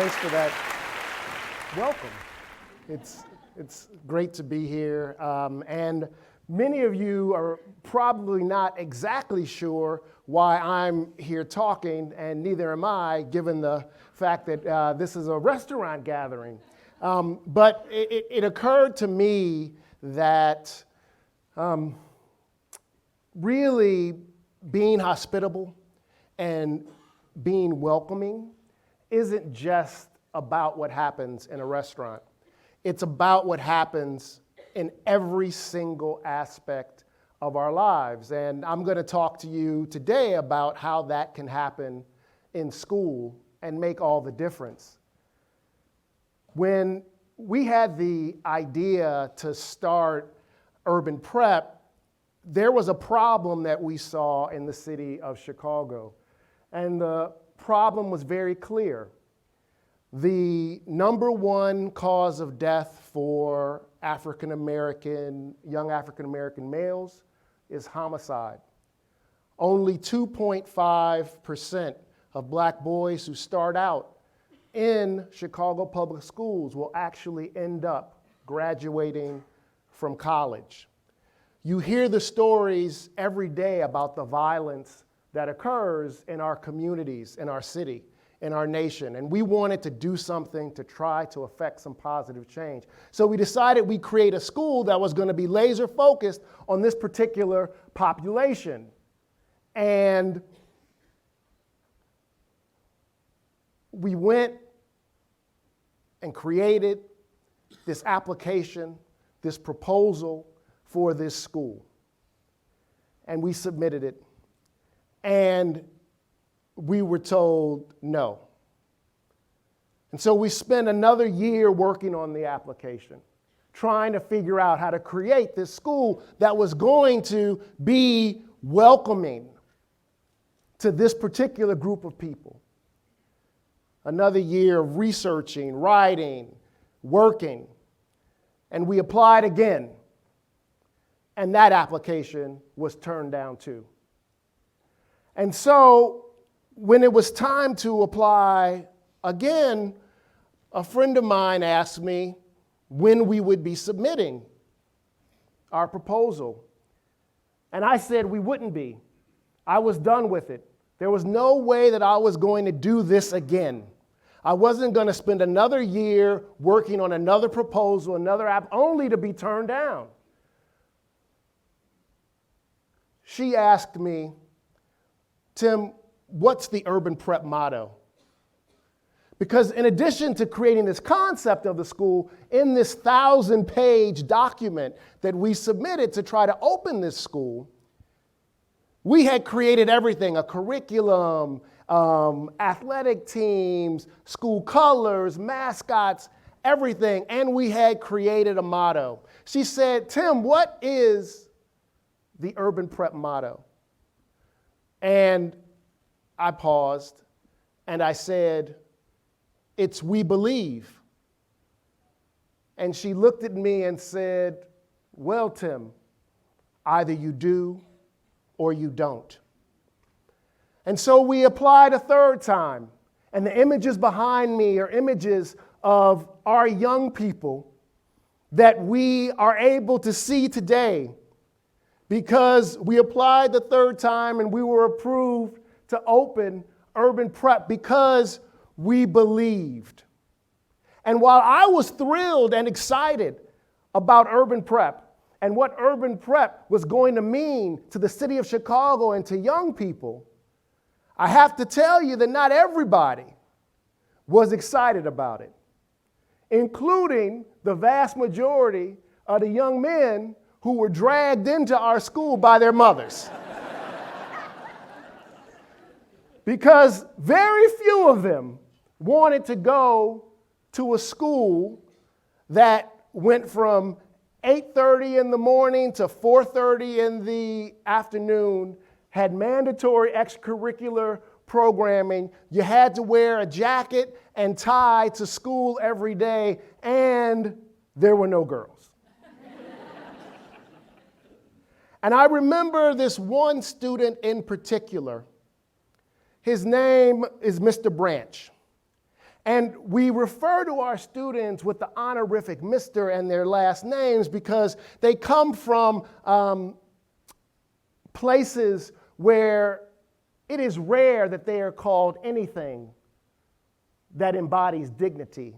Thanks for that welcome. It's great to be here. And many of you are probably not exactly sure why I'm here talking, and neither am I, given the fact that this is a restaurant gathering. But it occurred to me that really being hospitable and being welcoming isn't just about what happens in a restaurant. It's about what happens in every single aspect of our lives. And I'm going to talk to you today about how that can happen in school and make all the difference. When we had the idea to start Urban Prep, there was a problem that we saw in the city of Chicago. And the problem was very clear. The number one cause of death for young African-American males is homicide. Only 2.5% of black boys who start out in Chicago public schools will actually end up graduating from college. You hear the stories every day about the violence that occurs in our communities, in our city, in our nation, and we wanted to do something to try to affect some positive change. So we decided we'd create a school that was going to be laser focused on this particular population. And we went and created this application, this proposal for this school. And we submitted it. And we were told no. And so we spent another year working on the application, trying to figure out how to create this school that was going to be welcoming to this particular group of people. Another year of researching, writing, working, and we applied again, and that application was turned down too. And so when it was time to apply again, a friend of mine asked me when we would be submitting our proposal. And I said we wouldn't be. I was done with it. There was no way that I was going to do this again. I wasn't going to spend another year working on another proposal, another app, only to be turned down. She asked me, Tim, what's the Urban Prep motto? Because in addition to creating this concept of the school, in this 1,000-page document that we submitted to try to open this school, we had created everything, a curriculum, athletic teams, school colors, mascots, everything, and we had created a motto. She said, Tim, what is the Urban Prep motto? And I paused and I said, it's we believe. And she looked at me and said, well, Tim, either you do or you don't. And so we applied a third time. And the images behind me are images of our young people that we are able to see today because we applied the third time and we were approved to open Urban Prep because we believed. And while I was thrilled and excited about Urban Prep and what Urban Prep was going to mean to the city of Chicago and to young people, I have to tell you that not everybody was excited about it, including the vast majority of the young men who were dragged into our school by their mothers. Because very few of them wanted to go to a school that went from 8:30 in the morning to 4:30 in the afternoon, had mandatory extracurricular programming. You had to wear a jacket and tie to school every day, and there were no girls. And I remember this one student in particular. His name is Mr. Branch. And we refer to our students with the honorific Mr. and their last names because they come from places where it is rare that they are called anything that embodies dignity.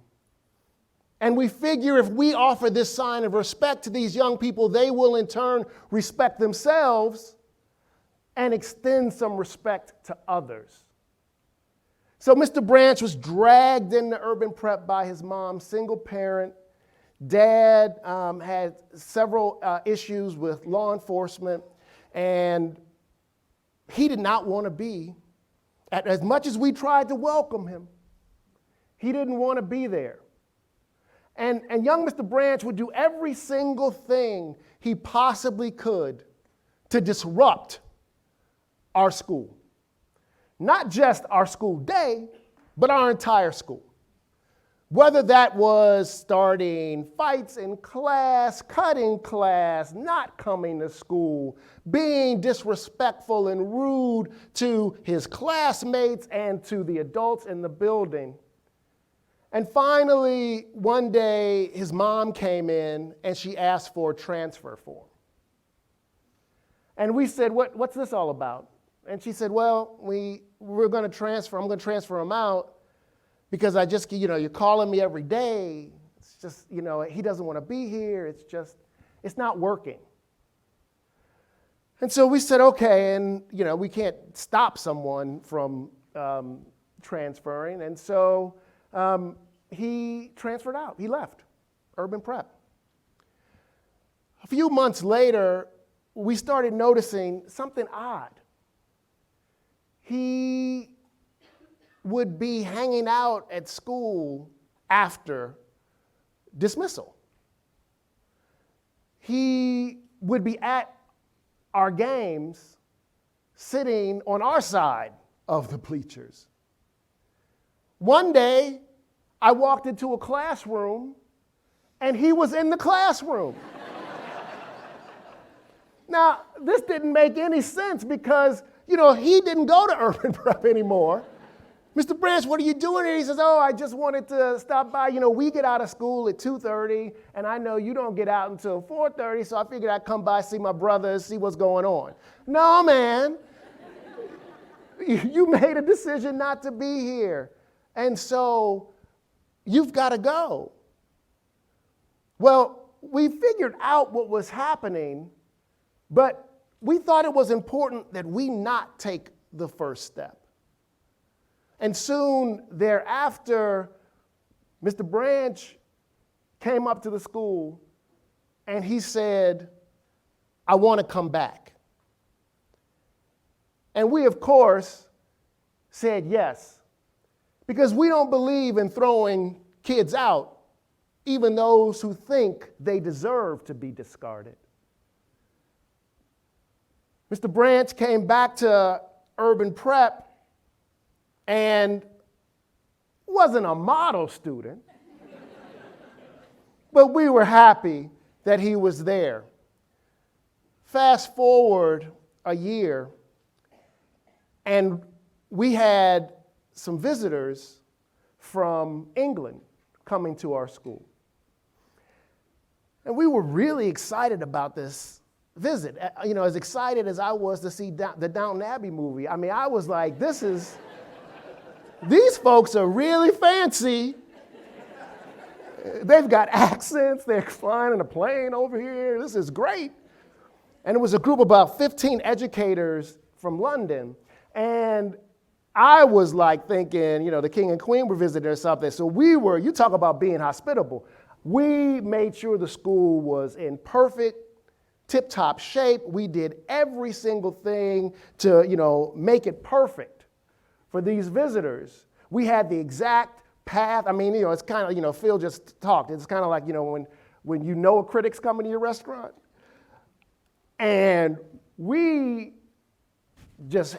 And we figure if we offer this sign of respect to these young people, they will in turn respect themselves and extend some respect to others. So Mr. Branch was dragged into urban prep by his mom, single parent. Dad had several issues with law enforcement, and he did not want to be, as much as we tried to welcome him, he didn't want to be there. And young Mr. Branch would do every single thing he possibly could to disrupt our school. Not just our school day, but our entire school. Whether that was starting fights in class, cutting class, not coming to school, being disrespectful and rude to his classmates and to the adults in the building. And finally, one day, his mom came in and she asked for a transfer form. And we said, what's this all about? And she said, well, we're going to transfer, I'm going to transfer him out because I just, you're calling me every day. It's just, he doesn't want to be here. It's not working. And so we said, okay, and, we can't stop someone from transferring. And so he transferred out. He left urban prep. A few months later, we started noticing something odd. He would be hanging out at school after dismissal. He would be at our games sitting on our side of the bleachers. One day, I walked into a classroom and he was in the classroom. Now, this didn't make any sense because, he didn't go to urban prep anymore. Mr. Branch, what are you doing here? He says, oh, I just wanted to stop by. We get out of school at 2:30, and I know you don't get out until 4:30, so I figured I'd come by, see my brothers, see what's going on. No, man. You made a decision not to be here, and so you've got to go. Well, we figured out what was happening, but we thought it was important that we not take the first step. And soon thereafter, Mr. Branch came up to the school and he said, I want to come back. And we, of course, said yes, because we don't believe in throwing kids out, even those who think they deserve to be discarded. Mr. Branch came back to urban prep and wasn't a model student, but we were happy that he was there. Fast forward a year, and we had some visitors from England coming to our school. And we were really excited about this visit, as excited as I was to see the Downton Abbey movie. I mean, I was like, these folks are really fancy. They've got accents. They're flying in a plane over here. This is great. And it was a group of about 15 educators from London. And I was like thinking, the king and queen were visiting or something. So you talk about being hospitable. We made sure the school was in perfect, tip-top shape. We did every single thing to, make it perfect for these visitors. We had the exact path. I mean, it's kind of, Phil just talked. It's kind of like, when a critic's coming to your restaurant. And we just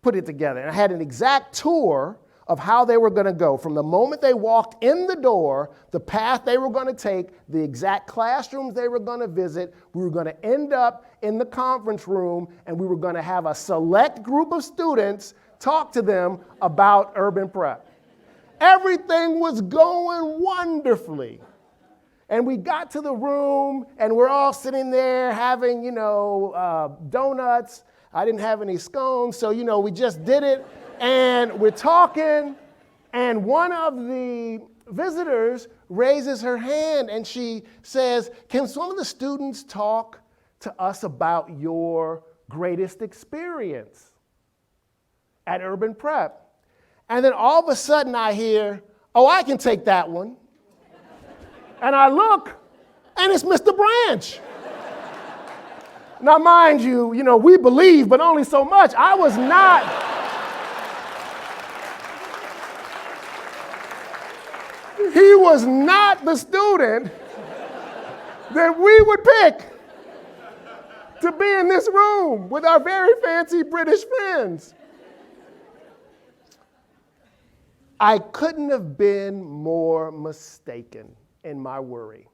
put it together. And I had an exact tour of how they were going to go. From the moment they walked in the door, the path they were going to take, the exact classrooms they were going to visit. We were going to end up in the conference room, and we were going to have a select group of students talk to them about urban prep. Everything was going wonderfully. And we got to the room, and we're all sitting there having, donuts. I didn't have any scones, so, we just did it. And we're talking, and one of the visitors raises her hand, and she says, "Can some of the students talk to us about your greatest experience at Urban Prep?" And then all of a sudden I hear, "Oh, I can take that one." And I look, and it's Mr. Branch. Now, mind you, we believe, but only so much. I was not. He was not the student that we would pick to be in this room with our very fancy British friends. I couldn't have been more mistaken in my worry.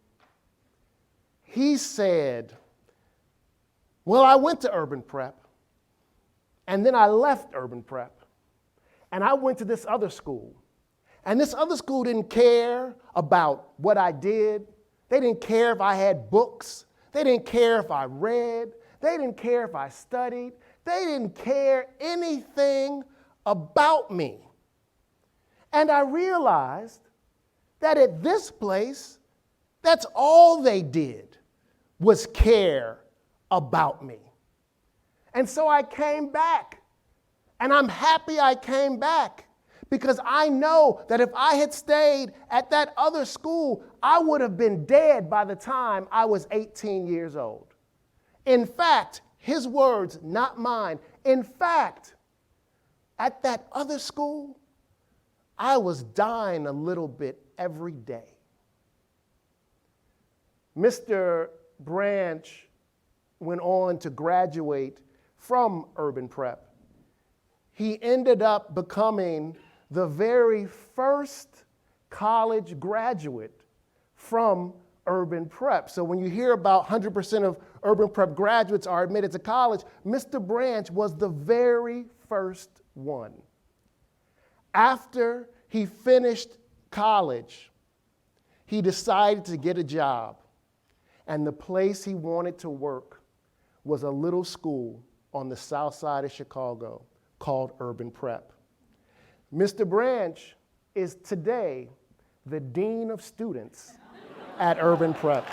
He said, "Well, I went to Urban Prep, and then I left Urban Prep, and I went to this other school. And this other school didn't care about what I did. They didn't care if I had books. They didn't care if I read. They didn't care if I studied. They didn't care anything about me." And I realized that at this place, that's all they did was care about me. And so I came back, and I'm happy I came back, because I know that if I had stayed at that other school, I would have been dead by the time I was 18 years old. In fact, his words, not mine. In fact, at that other school, I was dying a little bit every day. Mr. Branch went on to graduate from Urban Prep. He ended up becoming the very first college graduate from Urban Prep. So when you hear about 100% of Urban Prep graduates are admitted to college, Mr. Branch was the very first one. After he finished college, he decided to get a job, and the place he wanted to work was a little school on the south side of Chicago called Urban Prep. Mr. Branch is today the dean of students at Urban Prep.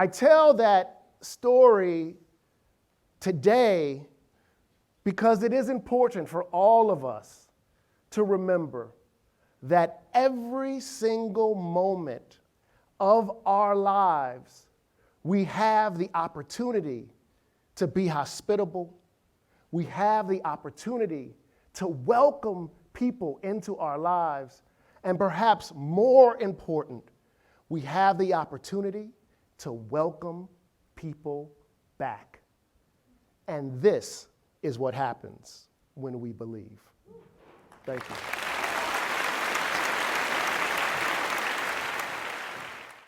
I tell that story today because it is important for all of us to remember that every single moment of our lives, we have the opportunity to be hospitable. We have the opportunity to welcome people into our lives. And perhaps more important, we have the opportunity to welcome people back. And this is what happens when we believe. Thank you.